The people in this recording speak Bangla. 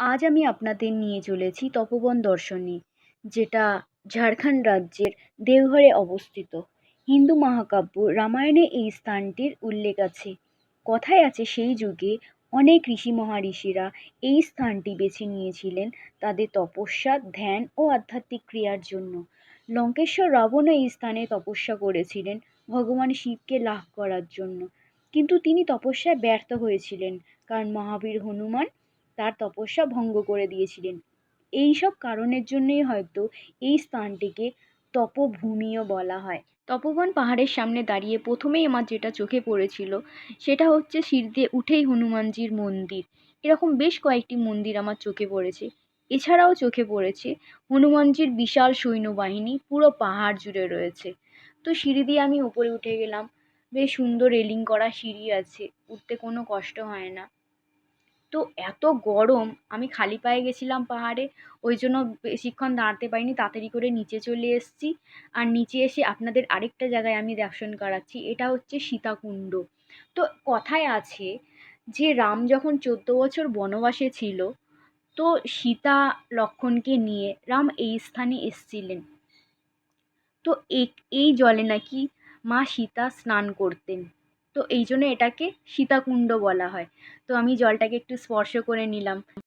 আজ আমি আপনাদের নিয়ে চলেছি তপোবন দর্শনে, যেটা ঝাড়খণ্ড রাজ্যের দেওঘরে অবস্থিত। হিন্দু মহাকাব্য রামায়ণে এই স্থানটির উল্লেখ আছে। কথায় আছে সেই যুগে অনেক ঋষি মহারিষিরা এই স্থানটি বেছে নিয়েছিলেন তাদের তপস্যা, ধ্যান ও আধ্যাত্মিক ক্রিয়ার জন্য। লঙ্কেশ্বর রাবণও এই স্থানে তপস্যা করেছিলেন ভগবান শিবকে লাভ করার জন্য, কিন্তু তিনি তপস্যায় ব্যর্থ হয়েছিলেন কারণ মহাবীর হনুমান তার তপস্যা ভঙ্গ করে দিয়েছিলেন। এই সব কারণের জন্যই হয়তো এই স্থানটিকে তপভূমিও বলা হয়। তপোবন পাহাড়ের সামনে দাঁড়িয়ে প্রথমেই আমার যেটা চোখে পড়েছিল সেটা হচ্ছে সিঁড়ি দিয়ে উঠেই হনুমানজির মন্দির। এরকম বেশ কয়েকটি মন্দির আমার চোখে পড়েছে। এছাড়াও চোখে পড়েছে হনুমানজির বিশাল সৈন্যবাহিনী পুরো পাহাড় জুড়ে রয়েছে। তো সিঁড়ি দিয়ে আমি উপরে উঠে গেলাম। বেশ সুন্দর রেলিং করা সিঁড়ি আছে, উঠতে কোনো কষ্ট হয় না। তো এত গরম, আমি খালি পায়ে গেছিলাম পাহাড়ে, ওই জন্য বেশিক্ষণ দাঁড়াতে পারিনি, তাড়াতাড়ি করে নিচে চলে এসেছি। আর নিচে এসে আপনাদের আরেকটা জায়গায় আমি দর্শন করাচ্ছি, এটা হচ্ছে সীতাকুণ্ড। তো কথায় আছে যে রাম যখন 14 বছর বনবাসে ছিল, তো সীতা লক্ষ্মণকে নিয়ে রাম এই স্থানে এসেছিলেন। তো এই জলে নাকি মা সীতা স্নান করতেন। তো এই জন্য এটাকে সীতাকুণ্ড বলা হয়। তো আমি জলটাকে একটু স্পর্শ করে নিলাম।